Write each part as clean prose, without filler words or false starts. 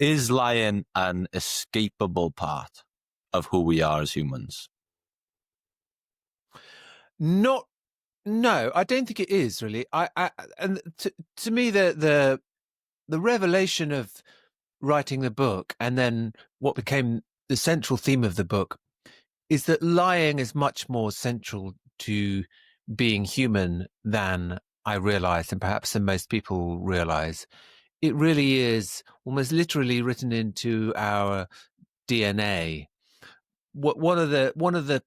Is lying an escapable part of who we are as humans? No, I don't think it is really. And to me, the revelation of writing the book, and then what became the central theme of the book, is that lying is much more central to being human than I realized, and perhaps than most people realize. It really is almost literally written into our DNA. One of the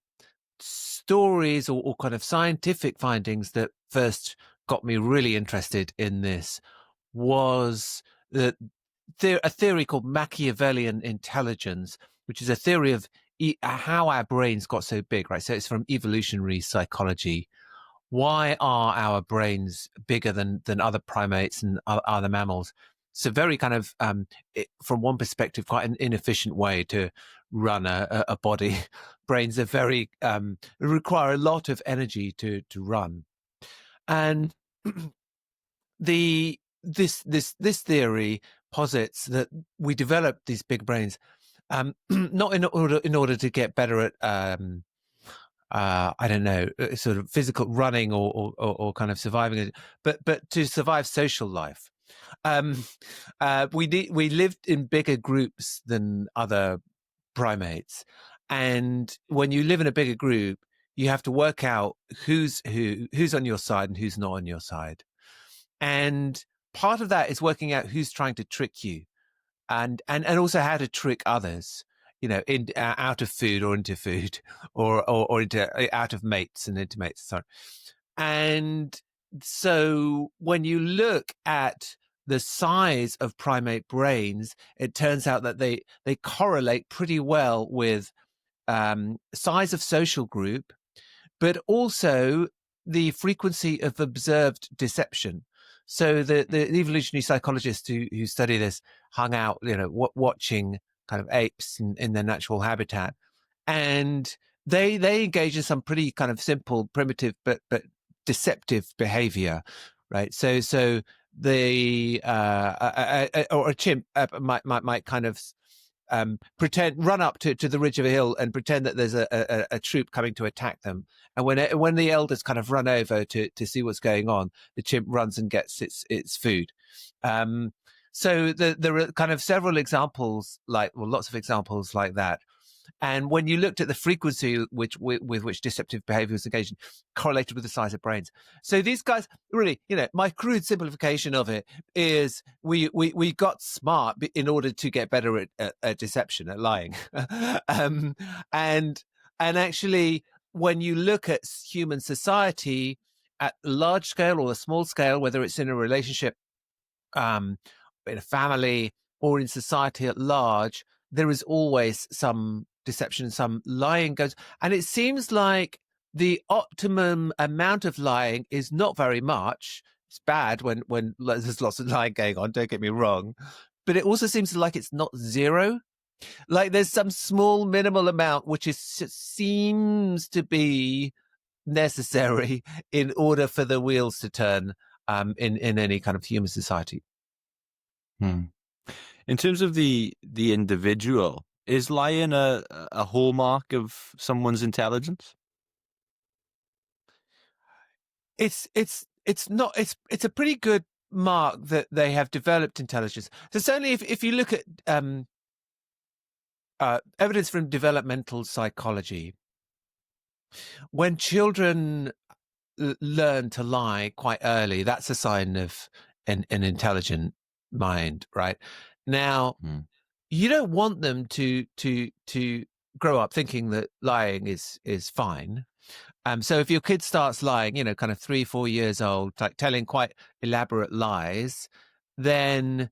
stories or kind of scientific findings that first got me really interested in this was that a theory called Machiavellian intelligence, which is a theory of how our brains got so big, right? So it's from evolutionary psychology. Why are our brains bigger than other primates and other mammals? It's a very kind of, from one perspective, quite an inefficient way to run a body. Brains are very require a lot of energy to run, and this theory posits that we developed these big brains not in order to get better at I don't know, sort of physical running or kind of surviving, but to survive social life. We lived in bigger groups than other primates, and when you live in a bigger group, you have to work out who's on your side and who's not on your side, and part of that is working out who's trying to trick you, and also how to trick others, in out of food or into food, or into out of mates and into mates. Sorry. And so when you look at the size of primate brains, it turns out that they correlate pretty well with size of social group, but also the frequency of observed deception. So the evolutionary psychologists who study this hung out, watching kind of apes in their natural habitat, and they engage in some pretty kind of simple, primitive, but deceptive behavior, right? So the or a chimp might kind of run up to the ridge of a hill and pretend that there's a troop coming to attack them. And when the elders kind of run over to see what's going on, the chimp runs and gets its food. So there are kind of several examples, lots of examples like that. And when you looked at the frequency with which deceptive behavior was engaged in, correlated with the size of brains. So these guys really, my crude simplification of it is we got smart in order to get better at deception, at lying. And actually, when you look at human society at a large scale or a small scale, whether it's in a relationship, in a family, or in society at large, there is always some deception, some lying goes. And it seems like the optimum amount of lying is not very much. It's bad when there's lots of lying going on, don't get me wrong. But it also seems like it's not zero. Like there's some small minimal amount which seems to be necessary in order for the wheels to turn in any kind of human society. In terms of the individual, is lying a hallmark of someone's intelligence? It's not. It's a pretty good mark that they have developed intelligence. So certainly, if you look at evidence from developmental psychology, when children learn to lie quite early, that's a sign of an intelligent mind, right? Now, you don't want them to grow up thinking that lying is fine. So if your kid starts lying, kind of 3-4 years old, like telling quite elaborate lies, then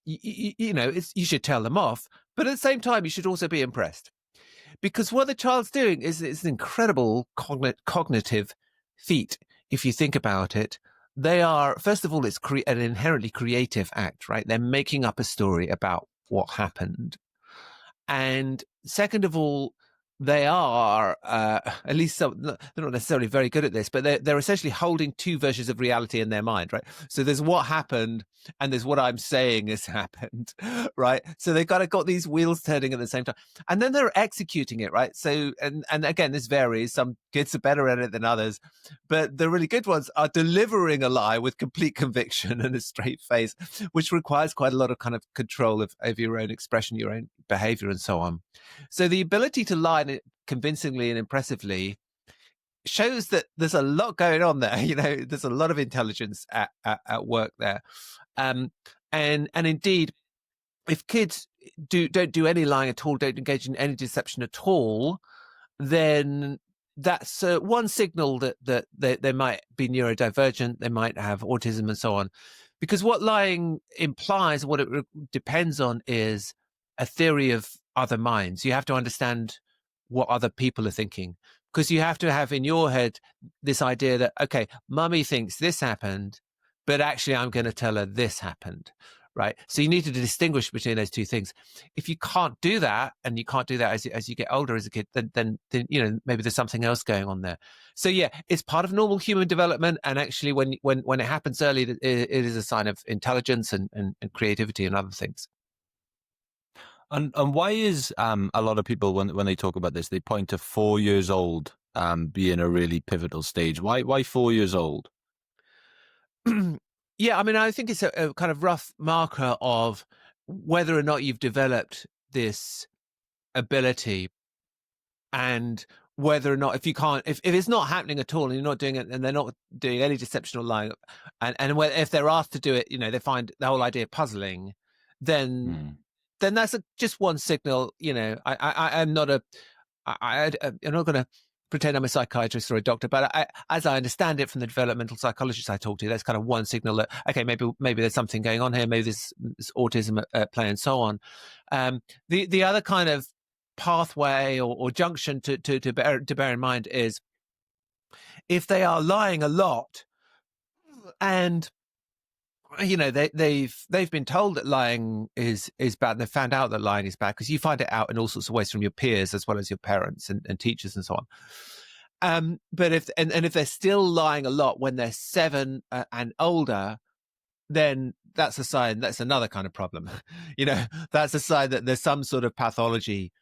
you should tell them off. But at the same time, you should also be impressed, because what the child's doing is an incredible cognitive feat. If you think about it, they are, first of all, it's an inherently creative act, right? They're making up a story about what happened. And second of all, they are, at least some, they're not necessarily very good at this, but they're essentially holding two versions of reality in their mind, right? So there's what happened and there's what I'm saying has happened, right? So they've got these wheels turning at the same time. And then they're executing it, right? So, and again, this varies. Some kids are better at it than others, but the really good ones are delivering a lie with complete conviction and a straight face, which requires quite a lot of kind of control of your own expression, your own behavior, and so on. So the ability to lie convincingly and impressively shows that there's a lot going on there. There's a lot of intelligence at work there. And indeed, if kids don't do any lying at all, don't engage in any deception at all, then that's one signal that they might be neurodivergent, they might have autism and so on. Because what lying implies, what it depends on, is a theory of other minds. You have to understand what other people are thinking, because you have to have in your head this idea that, okay, mummy thinks this happened, but actually I'm going to tell her this happened, right? So you need to distinguish between those two things. If you can't do that, and you can't do that as you get older as a kid, then maybe there's something else going on there. So yeah, it's part of normal human development, and actually when it happens early, it is a sign of intelligence and creativity and other things. And why is a lot of people, when they talk about this, they point to 4 years old being a really pivotal stage? Why 4 years old? Yeah, I mean, I think it's a kind of rough marker of whether or not you've developed this ability, and whether or not, if it's not happening at all and you're not doing it, and they're not doing any deception or lying, and if they're asked to do it, they find the whole idea puzzling, then that's just one signal. I'm not I'm not going to pretend I'm a psychiatrist or a doctor, but as I understand it from the developmental psychologists I talk to, that's kind of one signal that, okay, maybe there's something going on here, maybe there's autism at play, and so on. The other kind of pathway or junction to bear in mind is if they are lying a lot, and they've been told that lying is bad, and they've found out that lying is bad, because you find it out in all sorts of ways from your peers as well as your parents and teachers and so on. But if they're still lying a lot when they're 7 and older, then that's a sign. That's another kind of problem. That's a sign that there's some sort of pathology,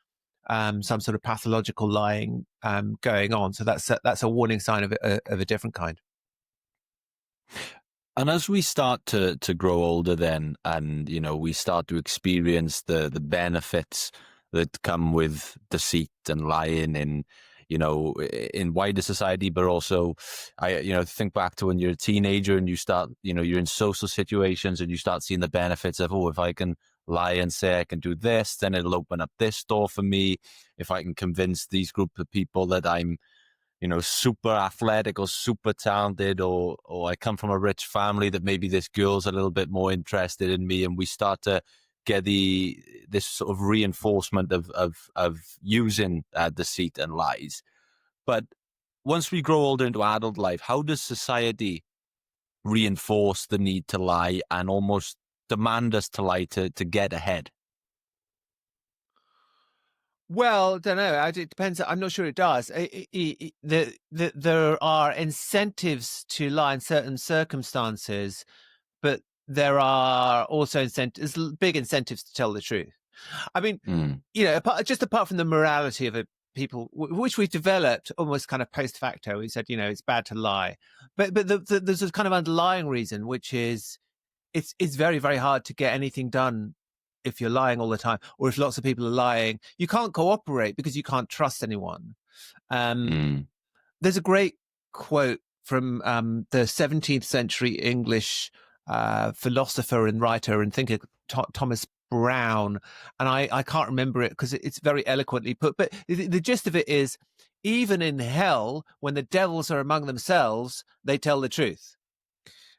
some sort of pathological lying going on. So that's a warning sign of a different kind. And as we start to grow older then, and, we start to experience the benefits that come with deceit and lying in wider society, but also, think back to when you're a teenager and you start, you're in social situations and you start seeing the benefits of, if I can lie and say I can do this, then it'll open up this door for me. If I can convince these group of people that I'm, super athletic or super talented, or I come from a rich family, that maybe this girl's a little bit more interested in me, and we start to get this sort of reinforcement of using deceit and lies. But once we grow older into adult life, how does society reinforce the need to lie and almost demand us to lie to get ahead? Well, I don't know. It depends. I'm not sure it does. There are incentives to lie in certain circumstances, but there are also big incentives to tell the truth. I mean, apart from the morality of it, people, which we've developed almost kind of post facto. We said, it's bad to lie, but there's a kind of underlying reason, which is it's very, very hard to get anything done if you're lying all the time, or if lots of people are lying. You can't cooperate because you can't trust anyone. There's a great quote from the 17th century English philosopher and writer and thinker, Thomas Brown, and I can't remember it because it's very eloquently put, but the gist of it is, even in hell, when the devils are among themselves, they tell the truth.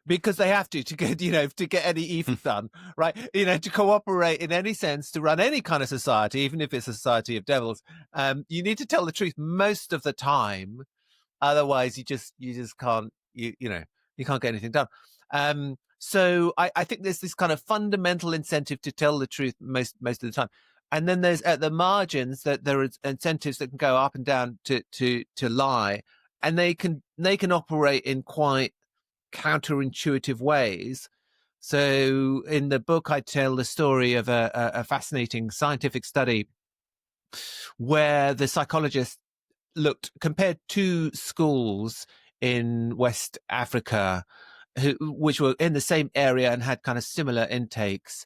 Because they have to get, to get any evil done, right? To cooperate in any sense, to run any kind of society, even if it's a society of devils, you need to tell the truth most of the time. Otherwise, you just can't, you can't get anything done. So I think there's this kind of fundamental incentive to tell the truth most of the time. And then there's at the margins that there are incentives that can go up and down to lie, and they can operate in quite counterintuitive ways. So in the book, I tell the story of a fascinating scientific study where the psychologist compared two schools in West Africa which were in the same area and had kind of similar intakes.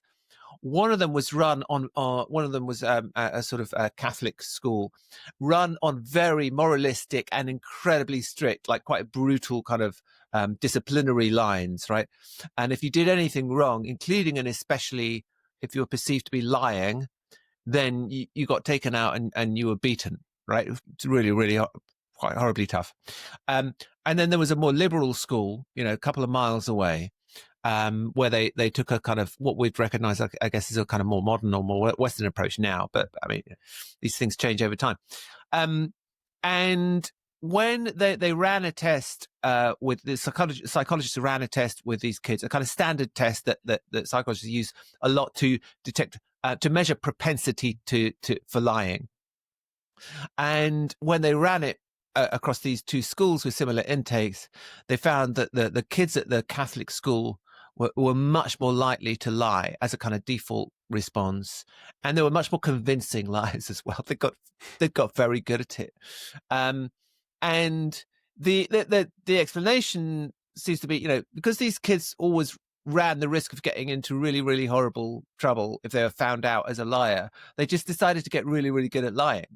One of them was run on, one of them was a sort of a Catholic school, run on very moralistic and incredibly strict, like quite brutal kind of disciplinary lines, right? And if you did anything wrong, including and especially if you were perceived to be lying, then you got taken out and you were beaten, right? It's really, really quite horribly tough. And then there was a more liberal school, a couple of miles away, where they took a kind of what we'd recognize, I guess, as a kind of more modern or more Western approach now. But I mean, these things change over time. And when they ran a test with the psychologists ran a test with these kids, a kind of standard test that psychologists use a lot to detect, to measure propensity for lying. And when they ran it across these two schools with similar intakes, they found that the kids at the Catholic school were much more likely to lie as a kind of default response, and they were much more convincing lies as well. They got very good at it, and the explanation seems to be, because these kids always ran the risk of getting into really, really horrible trouble if they were found out as a liar. They just decided to get really, really good at lying.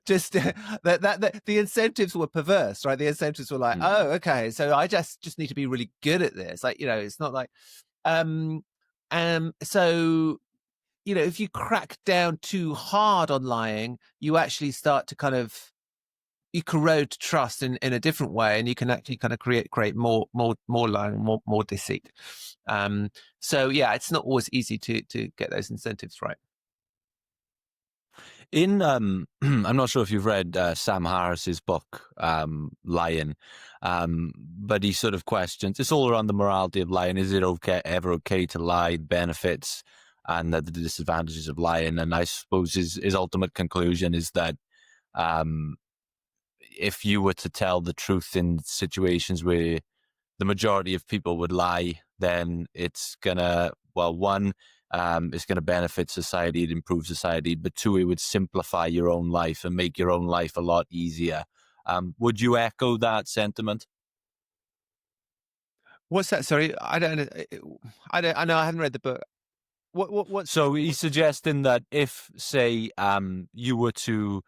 Just that the incentives were perverse, right? The incentives were like, oh, okay, so I just need to be really good at this. Like, it's not like, so, if you crack down too hard on lying, you actually start to you corrode trust in a different way, and you can actually kind of create more lying, more deceit. So yeah, it's not always easy to get those incentives right. In I'm not sure if you've read Sam Harris's book, Lying, but he sort of questions, it's all around the morality of lying. Is it ever okay to lie, benefits and the disadvantages of lying? And I suppose his ultimate conclusion is that if you were to tell the truth in situations where the majority of people would lie, then it's gonna, one, it's going to benefit society, it improves society, but two, it would simplify your own life and make your own life a lot easier. Would you echo that sentiment? What's that? Sorry, I know I haven't read the book. What? So he's suggesting that if, say, you were to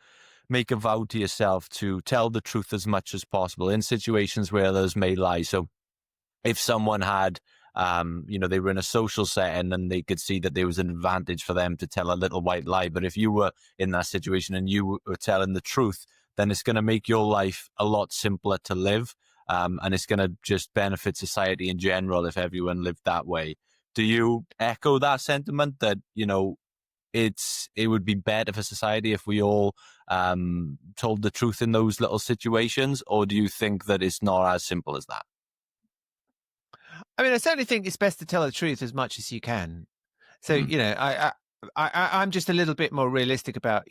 make a vow to yourself to tell the truth as much as possible in situations where others may lie. So if someone had, they were in a social setting and they could see that there was an advantage for them to tell a little white lie. But if you were in that situation and you were telling the truth, then it's going to make your life a lot simpler to live. And it's going to just benefit society in general if everyone lived that way. Do you echo that sentiment that, it would be better for society if we all told the truth in those little situations? Or do you think that it's not as simple as that? I mean, I certainly think it's best to tell the truth as much as you can. So, I'm just a little bit more realistic about.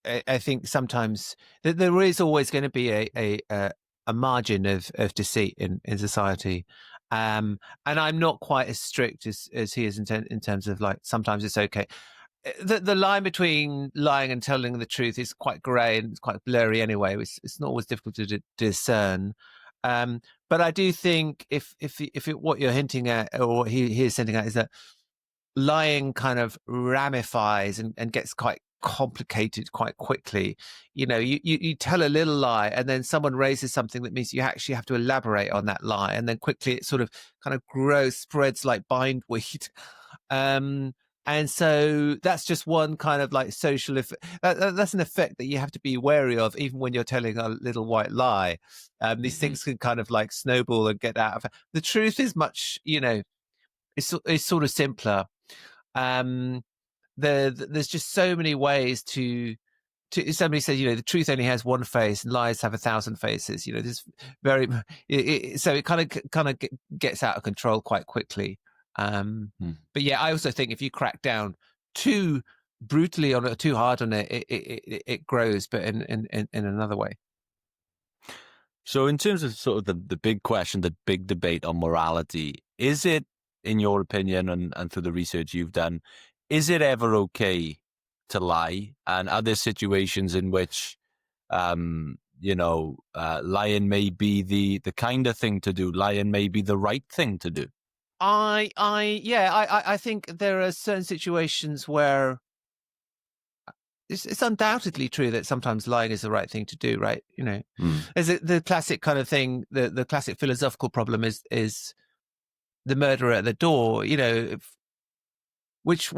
I think sometimes there is always going to be a margin of deceit in society, and I'm not quite as strict as he is in terms of, like, sometimes it's okay. The line between lying and telling the truth is quite grey and it's quite blurry anyway. It's not always difficult to discern. But I do think if what you're hinting at, or what he is hinting at, is that lying kind of ramifies and gets quite complicated quite quickly. You tell a little lie and then someone raises something that means you actually have to elaborate on that lie, and then quickly it sort of kind of spreads like bindweed. And so that's just one kind of like social effect. That's an effect that you have to be wary of, even when you're telling a little white lie. These things can kind of like snowball and get out of. The truth is much, it's sort of simpler. There's just so many ways to. Somebody said, the truth only has one face and lies have 1,000 faces. This very, so it kind of gets out of control quite quickly. But yeah, I also think if you crack down too brutally on it, too hard on it, it grows, but in another way. So in terms of sort of the big question, the big debate on morality, is it, in your opinion, and through the research you've done, is it ever okay to lie? And are there situations in which, lying may be the kind of thing to do, lying may be the right thing to do? I think there are certain situations where it's undoubtedly true that sometimes lying is the right thing to do, right? There's the classic kind of thing, the classic philosophical problem is the murderer at the door, which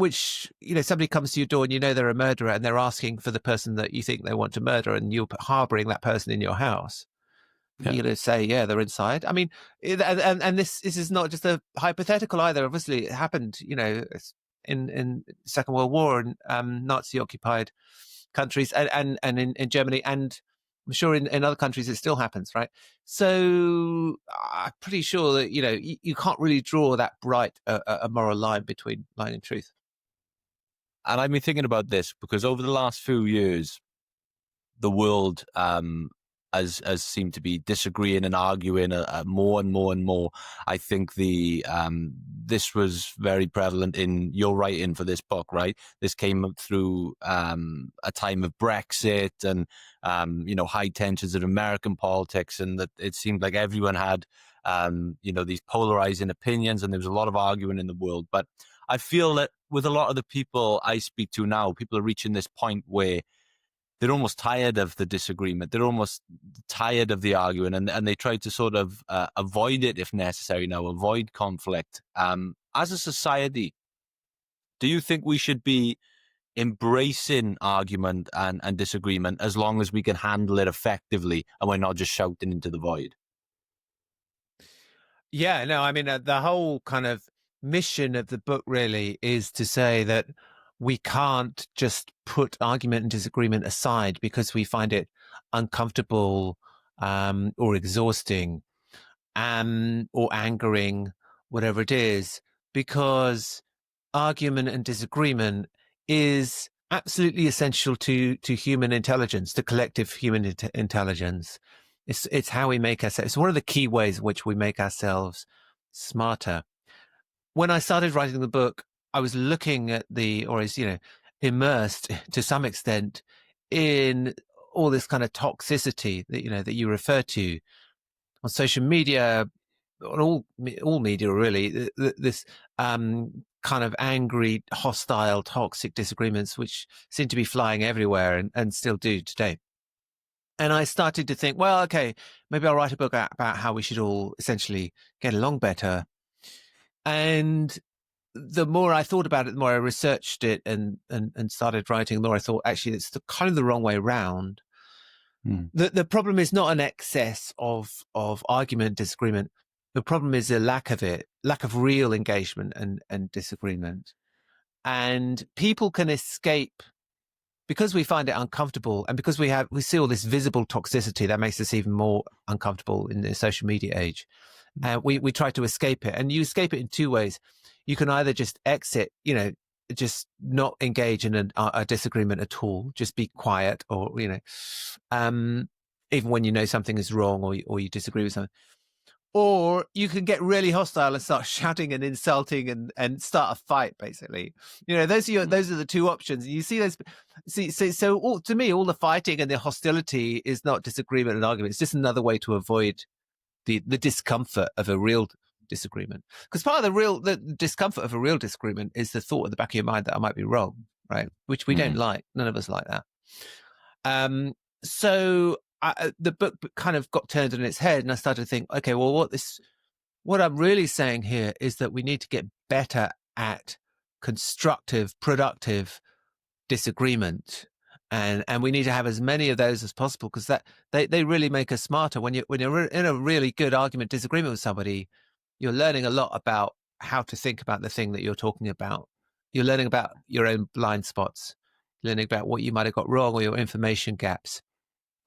somebody comes to your door and they're a murderer and they're asking for the person that you think they want to murder, and you're harboring that person in your house. Yeah. You're going to say, yeah, they're inside. I mean, and this is not just a hypothetical either. Obviously, it happened, in Second World War and Nazi occupied countries, and in Germany, and I'm sure in other countries it still happens, right? So I'm pretty sure that you can't really draw that bright a moral line between lying and truth. And I've been thinking about this because over the last few years, the world has seemed to be disagreeing and arguing more and more and more. I think this was very prevalent in your writing for this book, right? This came up through a time of Brexit and high tensions in American politics, and that it seemed like everyone had these polarizing opinions, and there was a lot of arguing in the world. But I feel that with a lot of the people I speak to now, people are reaching this point where they're almost tired of the disagreement. They're almost tired of the arguing, and they try to sort of avoid it if necessary now, avoid conflict. As a society, do you think we should be embracing argument and disagreement as long as we can handle it effectively and we're not just shouting into the void? Yeah, no, I mean, the whole kind of mission of the book really is to say that we can't just put argument and disagreement aside because we find it uncomfortable or exhausting or angering, whatever it is, because argument and disagreement is absolutely essential to human intelligence, to collective human intelligence. It's how we make ourselves. It's one of the key ways in which we make ourselves smarter. When I started writing the book, I was looking at immersed to some extent in all this kind of toxicity that you refer to on social media, on all media really. This kind of angry, hostile, toxic disagreements, which seem to be flying everywhere and still do today. And I started to think, well, okay, maybe I'll write a book about how we should all essentially get along better. And the more I thought about it, the more I researched it and started writing, the more I thought, actually, it's kind of the wrong way around. The problem is not an excess of argument, disagreement. The problem is a lack of it, lack of real engagement and disagreement. And people can escape because we find it uncomfortable, and because we see all this visible toxicity that makes us even more uncomfortable in the social media age. We try to escape it, and you escape it in two ways. You can either just exit, just not engage in a disagreement at all, just be quiet, or even when you know something is wrong or you disagree with something. Or you can get really hostile and start shouting and insulting and start a fight, basically. Those are the two options. You see those. So to me, all the fighting and the hostility is not disagreement and argument. It's just another way to avoid the discomfort of a real disagreement. Because part of the discomfort of a real disagreement is the thought at the back of your mind that I might be wrong, right? Which we don't like. None of us like that. So the book kind of got turned on its head, and I started to think, okay, well, what I'm really saying here is that we need to get better at constructive, productive disagreement, and we need to have as many of those as possible, because that they really make us smarter. When you're in a really good argument, disagreement with somebody, you're learning a lot about how to think about the thing that you're talking about. You're learning about your own blind spots, learning about what you might have got wrong or your information gaps,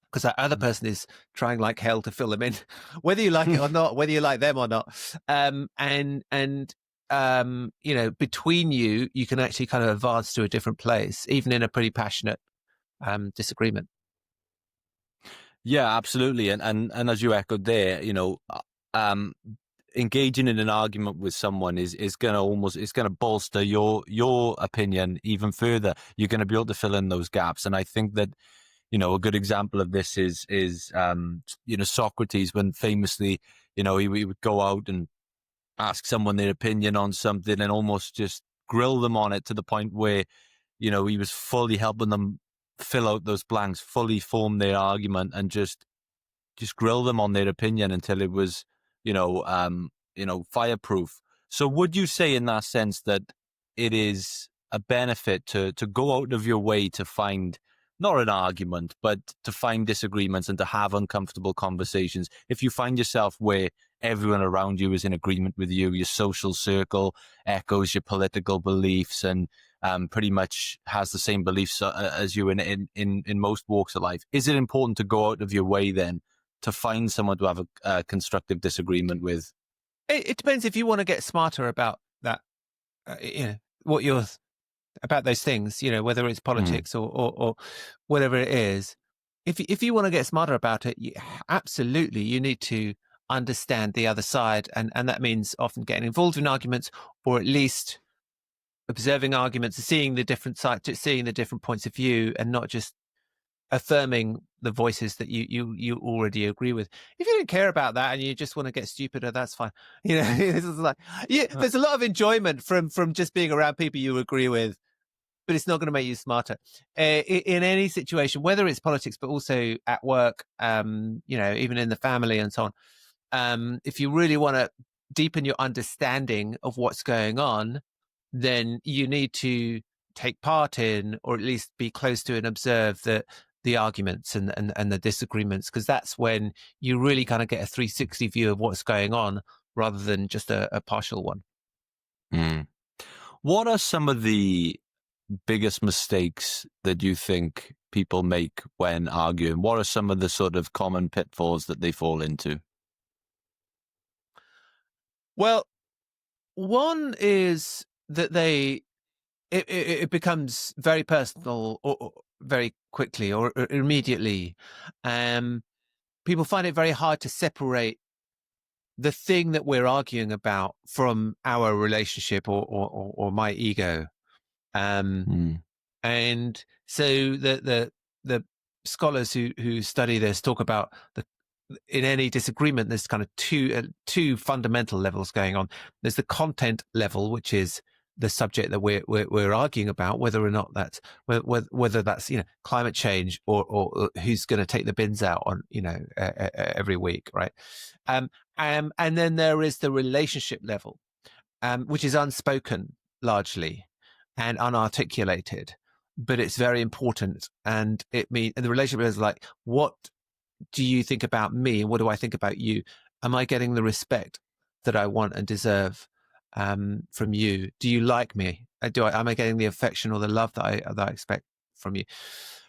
because that other person is trying like hell to fill them in, whether you like it or not, whether you like them or not. And between you can actually kind of advance to a different place, even in a pretty passionate disagreement. Yeah, absolutely. And as you echoed there, um, engaging in an argument with someone is gonna bolster your opinion even further. You're gonna be able to fill in those gaps. And I think that, a good example of this is Socrates, when famously, he would go out and ask someone their opinion on something and almost just grill them on it to the point where, he was fully helping them fill out those blanks, fully form their argument, and just grill them on their opinion until it was, fireproof. So would you say in that sense that it is a benefit to go out of your way to find not an argument, but to find disagreements and to have uncomfortable conversations? If you find yourself where everyone around you is in agreement with you, your social circle echoes your political beliefs and pretty much has the same beliefs as you in most walks of life, is it important to go out of your way then to find someone to have a constructive disagreement with? It depends if you want to get smarter about that, what you're about those things, whether it's politics or whatever it is. If you want to get smarter about it, absolutely, you need to understand the other side. And that means often getting involved in arguments, or at least observing arguments, seeing the different sides, seeing the different points of view, and not just affirming the voices that you already agree with. If you don't care about that and you just want to get stupider, that's fine. This is like, there's a lot of enjoyment from just being around people you agree with, but it's not going to make you smarter. In any situation, whether it's politics, but also at work, even in the family and so on. If you really want to deepen your understanding of what's going on, then you need to take part in, or at least be close to and observe the arguments and the disagreements, because that's when you really kind of get a 360 view of what's going on rather than just a partial one. What are some of the biggest mistakes that you think people make when arguing? What are some of the sort of common pitfalls that they fall into? Well, one is that it becomes very personal or very quickly or immediately. People find it very hard to separate the thing that we're arguing about from our relationship or my ego. And so the scholars who study this talk about in any disagreement, there's kind of two fundamental levels going on. There's the content level, which is the subject that we're arguing about, whether or not that's whether that's climate change or who's going to take the bins out on every week, right? And then there is the relationship level, which is unspoken largely and unarticulated, but it's very important. And and the relationship is like, what do you think about me? What do I think about you? Am I getting the respect that I want and deserve from you? Do you like me? Am I getting the affection or the love that I expect from you?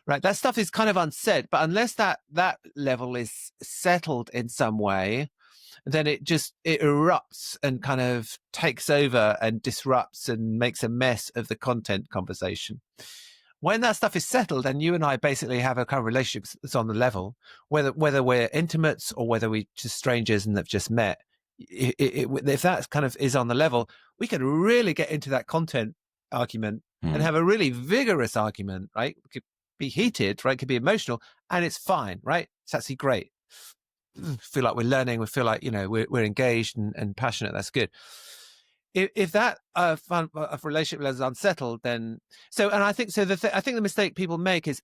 Right. That stuff is kind of unsaid, but unless that level is settled in some way, then it erupts and kind of takes over and disrupts and makes a mess of the content conversation. When that stuff is settled and you and I basically have a kind of relationship that's on the level, whether we're intimates or whether we're just strangers and have just met, if that kind of is on the level, we can really get into that content argument and have a really vigorous argument, right? It could be heated, right? It could be emotional, and it's fine, right? It's actually great. Feel like we're learning. We feel like, we're engaged and passionate. That's good. If that relationship is unsettled, then and I think so. I think the mistake people make is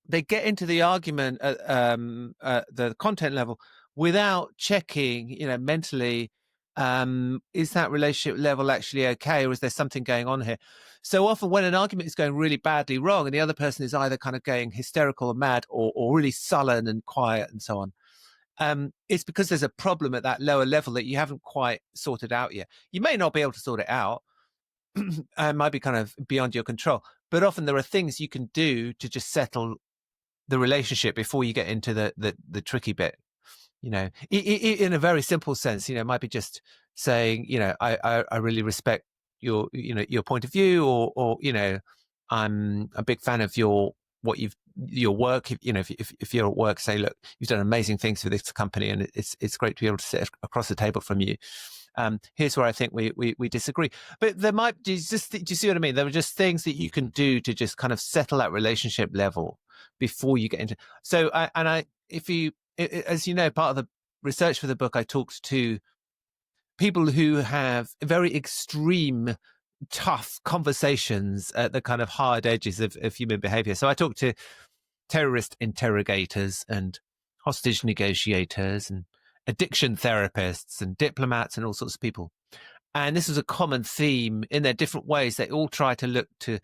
they get into the argument at the content level without checking, mentally, is that relationship level actually okay, or is there something going on here? So often when an argument is going really badly wrong and the other person is either kind of going hysterical or mad or really sullen and quiet and so on, it's because there's a problem at that lower level that you haven't quite sorted out yet. You may not be able to sort it out. It might be kind of beyond your control, but often there are things you can do to just settle the relationship before you get into the tricky bit. in a very simple sense, it might be just saying, I really respect your point of view, or I'm a big fan of your work. If you're at work, say, look, you've done amazing things for this company, and it's great to be able to sit across the table from you. Here's where I think we disagree. But do you see what I mean? There are just things that you can do to just kind of settle that relationship level before you get into. So, as you know, part of the research for the book, I talked to people who have very extreme, tough conversations at the kind of hard edges of human behavior. So I talked to terrorist interrogators and hostage negotiators and addiction therapists and diplomats and all sorts of people. And this was a common theme in their different ways. They all try to look to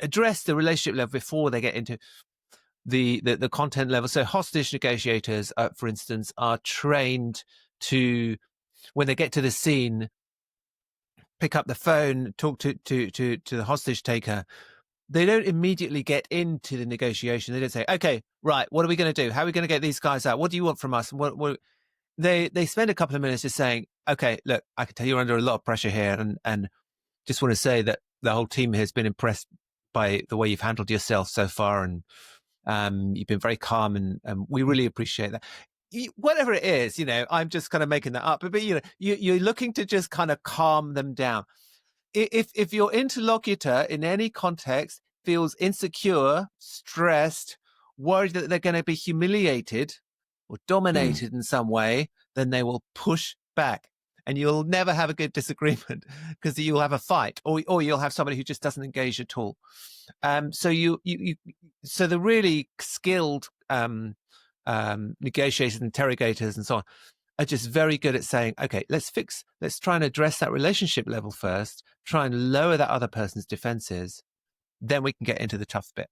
address the relationship level before they get into the content level. So hostage negotiators, for instance, are trained to, when they get to the scene, pick up the phone, talk to the hostage taker. They don't immediately get into the negotiation. They don't say, okay, right, what are we going to do? How are we going to get these guys out? What do you want from us? They spend a couple of minutes just saying, okay, look, I can tell you're under a lot of pressure here, and just want to say that the whole team has been impressed by the way you've handled yourself so far, and you've been very calm, and we really appreciate that. Whatever it is, I'm just kind of making that up, but you're looking to just kind of calm them down. If your interlocutor in any context feels insecure, stressed, worried that they're going to be humiliated or dominated in some way, then they will push back, and you'll never have a good disagreement because you'll have a fight, or you'll have somebody who just doesn't engage at all. So so the really skilled negotiators, interrogators, and so on are just very good at saying, okay, let's try and address that relationship level first, try and lower that other person's defenses, then we can get into the tough bit.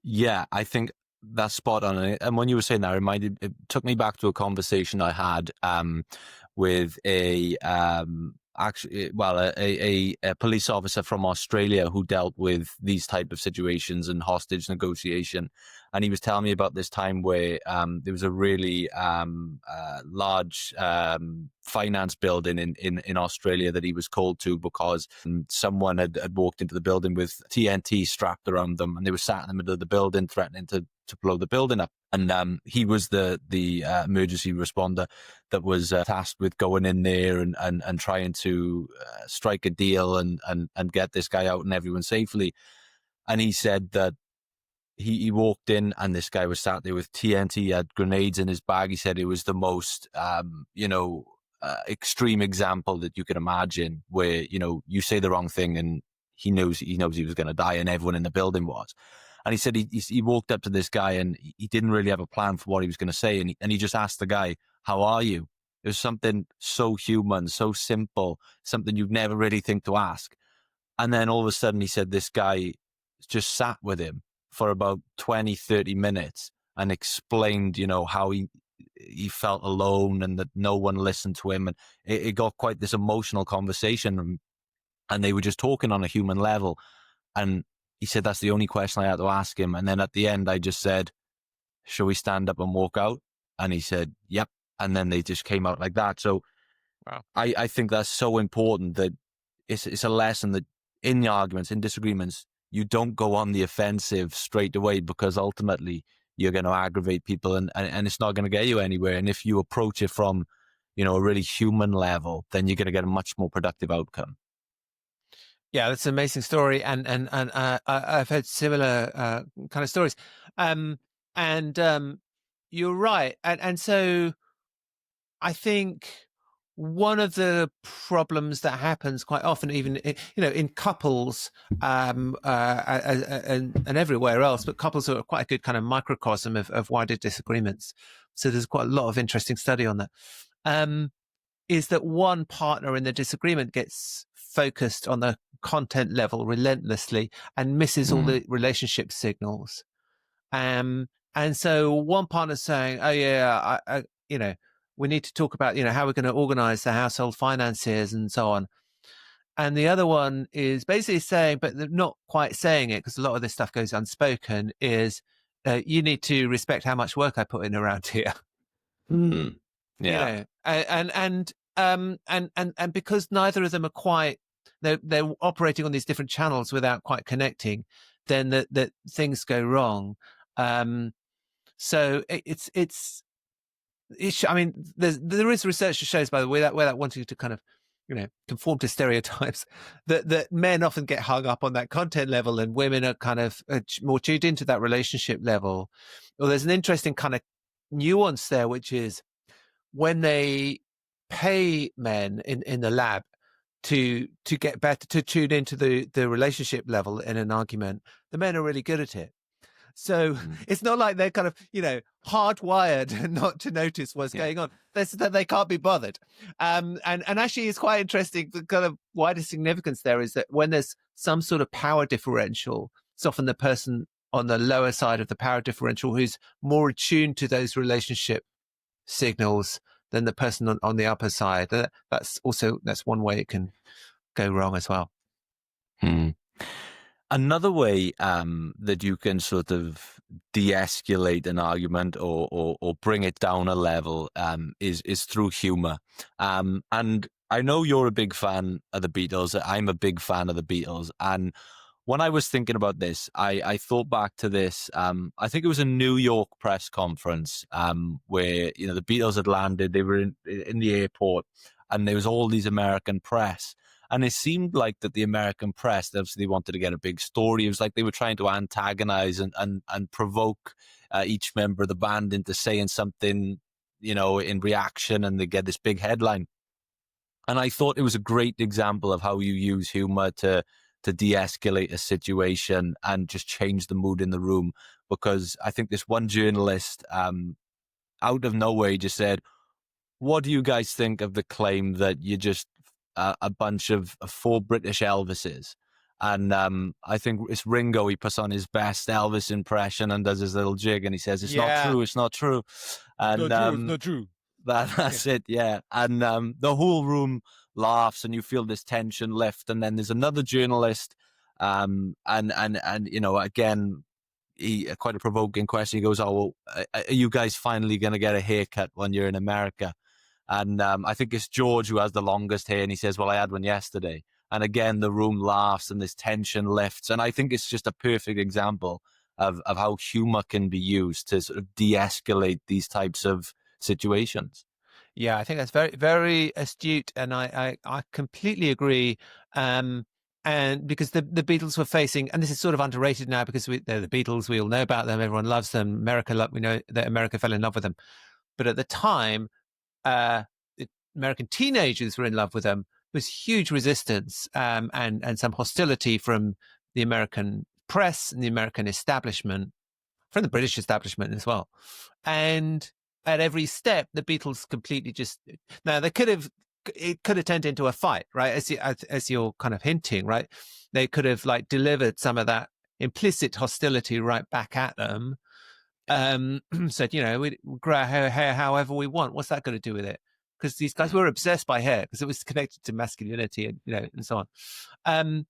Yeah, I think that's spot on. And when you were saying that, it took me back to a conversation I had with a police officer from Australia who dealt with these type of situations and hostage negotiation. And he was telling me about this time where there was a really large finance building in Australia that he was called to because someone had walked into the building with TNT strapped around them, and they were sat in the middle of the building threatening to blow the building up. And he was the emergency responder that was tasked with going in there and trying to strike a deal and get this guy out and everyone safely. And he said that he walked in and this guy was sat there with TNT, he had grenades in his bag. He said it was the most, extreme example that you could imagine, where, you say the wrong thing and he knows he was going to die, and everyone in the building was. And he said he walked up to this guy and he didn't really have a plan for what he was going to say. And he just asked the guy, how are you? It was something so human, so simple, something you'd never really think to ask. And then all of a sudden he said this guy just sat with him for about 20, 30 minutes and explained, how he felt alone and that no one listened to him. And it got quite this emotional conversation, and they were just talking on a human level. And he said, that's the only question I had to ask him. And then at the end, I just said, shall we stand up and walk out? And he said, yep. And then they just came out like that. So wow. I think that's so important, that it's a lesson that in the arguments, in disagreements, you don't go on the offensive straight away, because ultimately you're going to aggravate people and it's not going to get you anywhere. And if you approach it from, a really human level, then you're going to get a much more productive outcome. Yeah, that's an amazing story, and I've heard similar kind of stories, you're right, and so I think one of the problems that happens quite often, even in couples, and everywhere else, but couples are quite a good kind of microcosm of wider disagreements. So there's quite a lot of interesting study on that. Is that one partner in the disagreement gets focused on the content level relentlessly and misses all the relationship signals. And so one partner's saying, oh yeah, I we need to talk about, how we're going to organize the household finances and so on. And the other one is basically saying, but they're not quite saying it because a lot of this stuff goes unspoken, is, you need to respect how much work I put in around here. Yeah. You know, and because neither of them are quite, they're operating on these different channels without quite connecting, then that things go wrong. So I mean, there is research that shows, by the way, that without wanting to kind of, conform to stereotypes, that men often get hung up on that content level, and women are kind of more tuned into that relationship level. Well, there's an interesting kind of nuance there, which is when they pay men in the lab to get better, to tune into the relationship level in an argument, the men are really good at it. So it's not like they're kind of, hardwired not to notice what's going on. That they can't be bothered. And actually it's quite interesting. The kind of wider significance there is that when there's some sort of power differential, it's often the person on the lower side of the power differential who's more attuned to those relationship signals than the person on the upper side. That's one way it can go wrong as well. Another way that you can sort of de-escalate an argument or bring it down a level is through humor. And I know you're a big fan of the Beatles. I'm a big fan of the Beatles. And when I was thinking about this, I thought back to this. I think it was a New York press conference where the Beatles had landed. They were in the airport, and there was all these American press. And it seemed like that the American press, obviously they wanted to get a big story. It was like they were trying to antagonize and provoke each member of the band into saying something, in reaction, and they get this big headline. And I thought it was a great example of how you use humor to de-escalate a situation and just change the mood in the room. Because I think this one journalist, out of nowhere, just said, "What do you guys think of the claim that you're just a bunch of 4 British Elvises?" And I think it's Ringo. He puts on his best Elvis impression and does his little jig, and he says, "It's not true. It's not true." And it's not true. That's it. Yeah. And the whole room laughs, and you feel this tension lift. And then there's another journalist, and again, quite a provoking question. He goes, "Oh, well, are you guys finally going to get a haircut when you're in America?" And I think it's George who has the longest hair, and he says, "Well, I had one yesterday." And again, the room laughs and this tension lifts. And I think it's just a perfect example of how humor can be used to sort of de-escalate these types of situations. Yeah, I think that's very, very astute, and I completely agree. And because the Beatles were facing, and this is sort of underrated now because they're the Beatles, we all know about them, everyone loves them. We know that America fell in love with them, but at the time, American teenagers were in love with them. There was huge resistance and some hostility from the American press and the American establishment, from the British establishment as well. And at every step, the Beatles completely it could have turned into a fight, right? As you're kind of hinting, right? They could have delivered some of that implicit hostility right back at them. Said, we grow our hair however we want. What's that got to do with it? Because these guys were obsessed by hair because it was connected to masculinity and and so on.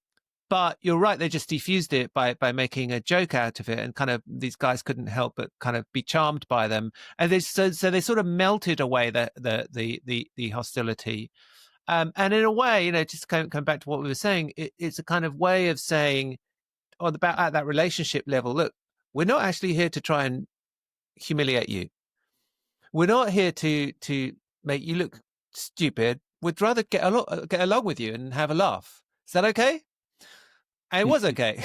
But you're right; they just defused it by making a joke out of it, and kind of these guys couldn't help but kind of be charmed by them, and they they sort of melted away the hostility. And in a way, just come back to what we were saying, it's a kind of way of saying, at that relationship level, look, we're not actually here to try and humiliate you. We're not here to make you look stupid. We'd rather get along with you and have a laugh. Is that okay? And it was okay.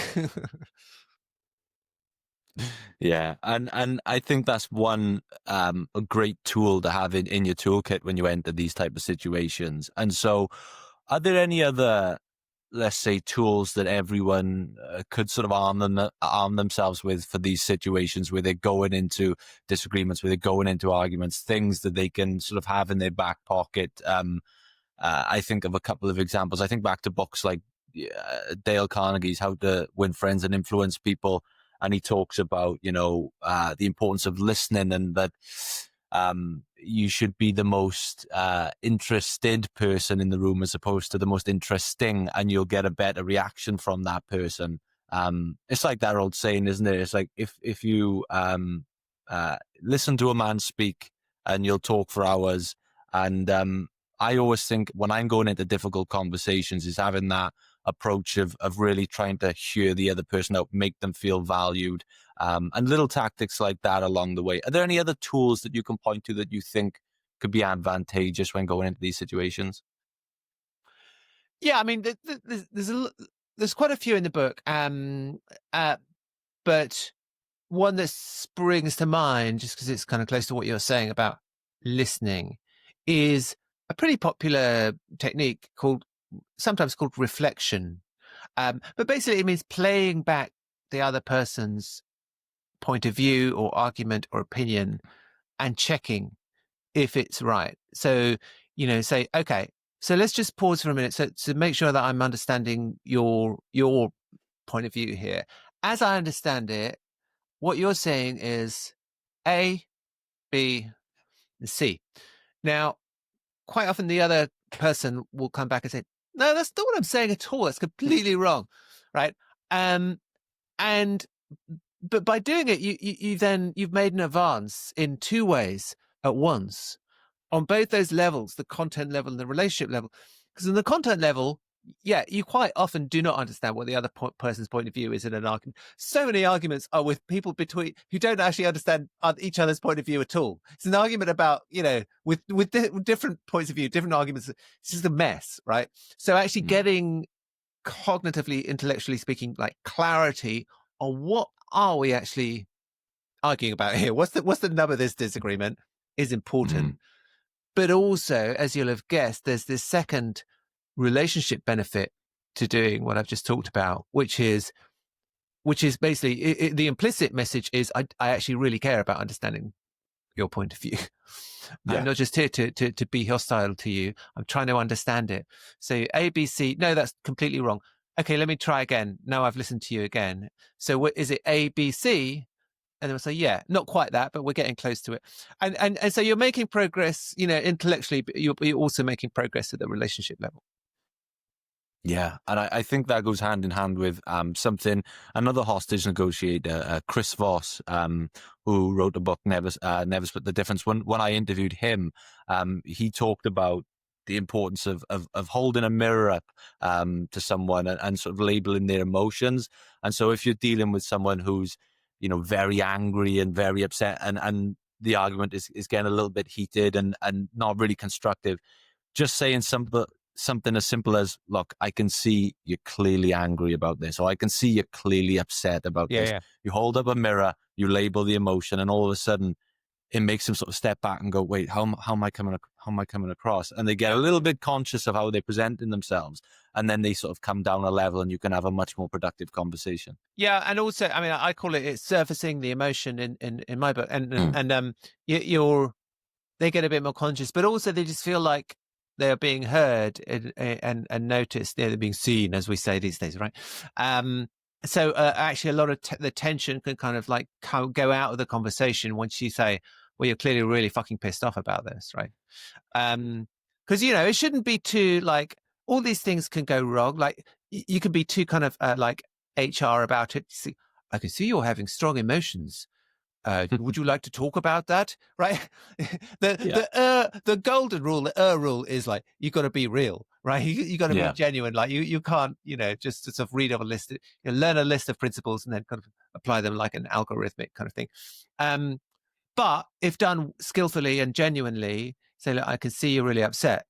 Yeah, and I think that's one a great tool to have in your toolkit when you enter these type of situations. And so, are there any other, let's say, tools that everyone could sort of arm themselves with for these situations where they're going into disagreements, where they're going into arguments, things that they can sort of have in their back pocket? I think of a couple of examples. I think back to books like Dale Carnegie's How to Win Friends and Influence People. And he talks about, the importance of listening, and that you should be the most interested person in the room as opposed to the most interesting, and you'll get a better reaction from that person. It's like that old saying, isn't it? It's like if you listen to a man speak and you'll talk for hours. And I always think when I'm going into difficult conversations is having that approach of really trying to hear the other person out, make them feel valued, and little tactics like that along the way. Are there any other tools that you can point to that you think could be advantageous when going into these situations? Yeah, I mean, there's quite a few in the book, but one that springs to mind, just because it's kind of close to what you're saying about listening, is a pretty popular technique sometimes called reflection. But basically, it means playing back the other person's point of view or argument or opinion and checking if it's right. So, say, okay, so let's just pause for a minute to make sure that I'm understanding your point of view here. As I understand it, what you're saying is A, B, and C. Now, quite often the other person will come back and say, no, that's not what I'm saying at all. That's completely wrong. Right. And but by doing it, you've made an advance in two ways at once on both those levels, the content level and the relationship level. Because in the content level, yeah, you quite often do not understand what the other person's point of view is in an argument. So many arguments are with people who don't actually understand each other's point of view at all. It's an argument about, with different points of view, different arguments. It's just a mess, right? So actually getting cognitively, intellectually speaking, like clarity on what are we actually arguing about here? What's the nub of this disagreement is important. But also, as you'll have guessed, there's this second relationship benefit to doing what I've just talked about, which is basically the implicit message is I actually really care about understanding your point of view. Yeah. I'm not just here to be hostile to you. I'm trying to understand it. So A, B, C. No, that's completely wrong. Okay, let me try again. Now I've listened to you again. So what is it? A, B, C? And they'll say, yeah, not quite that, but we're getting close to it. And so you're making progress, intellectually, but you're also making progress at the relationship level. Yeah, and I think that goes hand in hand with something another hostage negotiator, Chris Voss, who wrote the book Never Split the Difference. When I interviewed him, he talked about the importance of holding a mirror up to someone and sort of labeling their emotions. And so if you're dealing with someone who's very angry and very upset, and the argument is getting a little bit heated and not really constructive, just saying something as simple as, look, I can see you're clearly angry about this, or I can see you're clearly upset about this. Yeah. You hold up a mirror, you label the emotion, and all of a sudden it makes them sort of step back and go, wait, how am I coming across? And they get a little bit conscious of how they're presenting themselves. And then they sort of come down a level and you can have a much more productive conversation. Yeah. And also, I mean, I call it's surfacing the emotion in my book. And they get a bit more conscious, but also they just feel like they are being heard and noticed. They're being seen, as we say these days, right? So actually, a lot of the tension can kind of like go out of the conversation once you say, "Well, you're clearly really fucking pissed off about this," right? Because it shouldn't be too like all these things can go wrong. Like you can be too kind of like HR about it. See, I can see you're having strong emotions. Would you like to talk about that? Right? The golden rule, the rule is like, you got to be real, right? You got to be genuine. Like you can't, just sort of read off a list, learn a list of principles and then kind of apply them like an algorithmic kind of thing. But if done skillfully and genuinely, say, look, I can see you're really upset.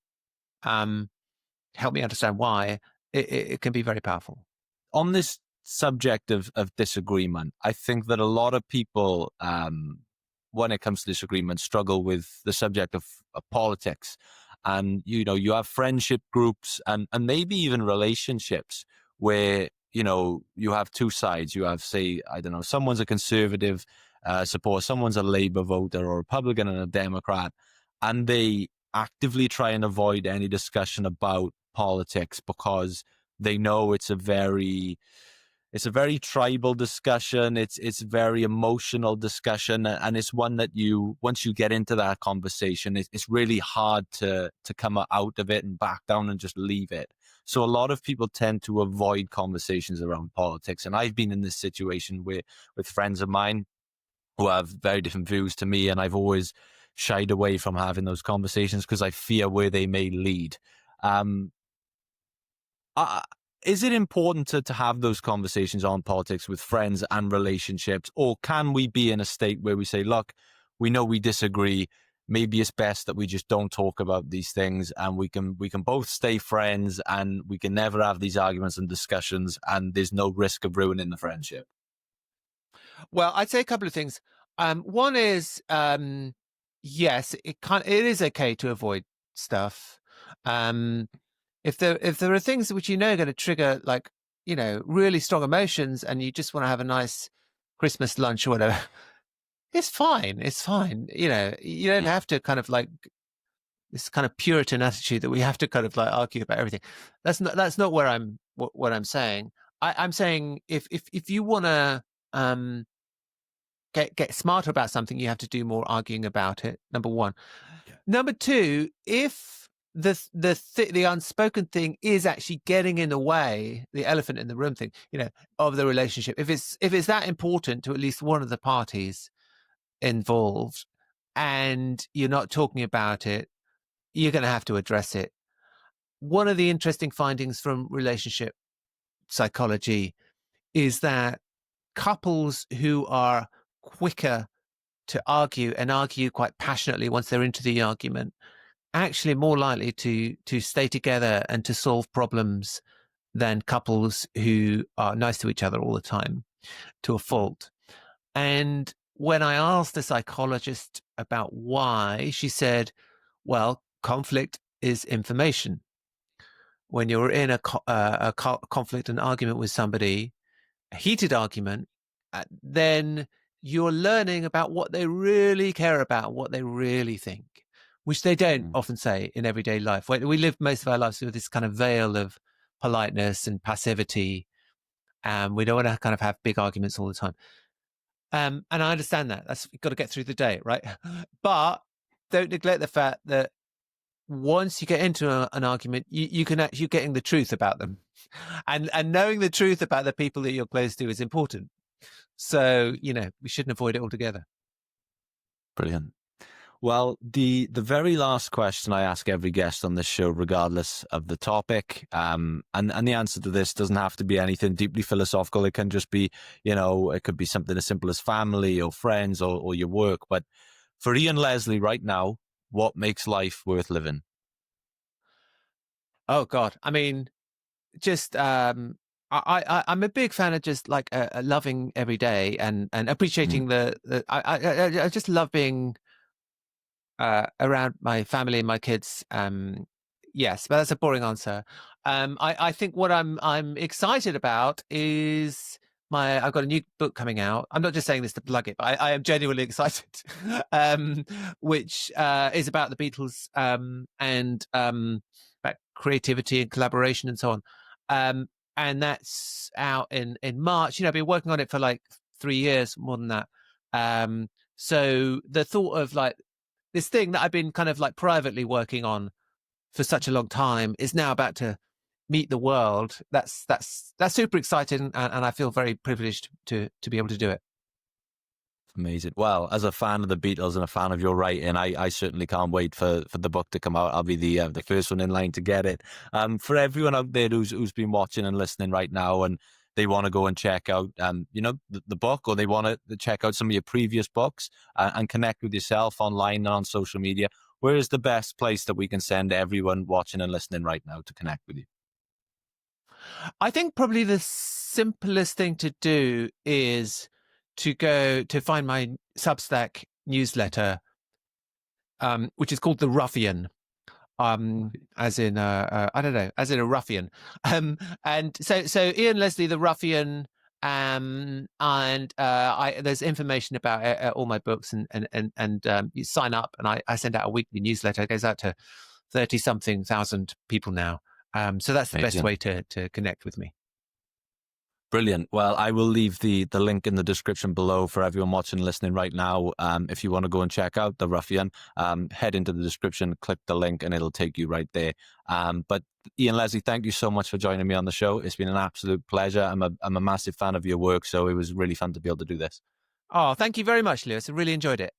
Help me understand why. It can be very powerful. On this subject of disagreement, I think that a lot of people, when it comes to disagreement, struggle with the subject of politics. And, you have friendship groups and maybe even relationships where, you have two sides. You have, say, I don't know, someone's a conservative supporter, someone's a Labour voter or a Republican and a Democrat, and they actively try and avoid any discussion about politics because they know it's a very tribal discussion. It's very emotional discussion. And it's one that once you get into that conversation, it's really hard to come out of it and back down and just leave it. So a lot of people tend to avoid conversations around politics. And I've been in this situation where with friends of mine who have very different views to me, and I've always shied away from having those conversations because I fear where they may lead. Um, uh, is it important to have those conversations on politics with friends and relationships, or can we be in a state where we say, look, we know we disagree, maybe it's best that we just don't talk about these things, and we can both stay friends, and we can never have these arguments and discussions, and there's no risk of ruining the friendship? Well, I'd say a couple of things. One is, yes, it is okay to avoid stuff. If there are things which are going to trigger, like, really strong emotions, and you just want to have a nice Christmas lunch or whatever, it's fine. It's fine. You don't have to kind of like this kind of Puritan attitude that we have to kind of like argue about everything. That's not where what I'm saying. I'm saying if you want to get smarter about something, you have to do more arguing about it. Number one. Yeah. Number two, if the unspoken thing is actually getting in the way, the elephant in the room thing, of the relationship, if it's that important to at least one of the parties involved, and you're not talking about it, you're going to have to address it. One of the interesting findings from relationship psychology is that couples who are quicker to argue and argue quite passionately once they're into the argument actually more likely to stay together and to solve problems than couples who are nice to each other all the time to a fault. And when I asked the psychologist about why, she said, well, conflict is information. When you're in a conflict and argument with somebody, a heated argument, then you're learning about what they really care about, what they really think, which they don't often say in everyday life. We live most of our lives with this kind of veil of politeness and passivity, and we don't want to kind of have big arguments all the time. And I understand that. You've got to get through the day, right? But don't neglect the fact that once you get into an argument, you're getting the truth about them. And knowing the truth about the people that you're close to is important. So, we shouldn't avoid it altogether. Brilliant. Well, the very last question I ask every guest on this show, regardless of the topic, and the answer to this doesn't have to be anything deeply philosophical. It can just be, it could be something as simple as family or friends or your work. But for Ian Leslie right now, what makes life worth living? Oh God, I mean, just I'm a big fan of just like loving every day and appreciating I just love being around my family and my kids. Yes, but that's a boring answer. I think what I'm excited about is I've got a new book coming out. I'm not just saying this to plug it, but I am genuinely excited, which is about the Beatles and about creativity and collaboration and so on. And that's out in March. I've been working on it for like 3 years, more than that. So the thought of like this thing that I've been kind of like privately working on for such a long time is now about to meet the world. That's super exciting, and I feel very privileged to be able to do it. Amazing. Well, as a fan of the Beatles and a fan of your writing, I certainly can't wait for the book to come out. I'll be the first one in line to get it. For everyone out there who's been watching and listening right now, and they want to go and check out, the book, or they want to check out some of your previous books and connect with yourself online and on social media, where is the best place that we can send everyone watching and listening right now to connect with you? I think probably the simplest thing to do is to go to find my Substack newsletter, which is called The Ruffian. As in I don't know, as in a ruffian. And so Ian Leslie, The Ruffian, and there's information about all my books, and you sign up, and I send out a weekly newsletter. It goes out to 30-something thousand people now. So that's the best way to connect with me. Brilliant. Well, I will leave the link in the description below for everyone watching and listening right now. If you want to go and check out The Ruffian, head into the description, click the link, and it'll take you right there. But Ian, Leslie, thank you so much for joining me on the show. It's been an absolute pleasure. I'm a massive fan of your work, so it was really fun to be able to do this. Oh, thank you very much, Lewis. I really enjoyed it.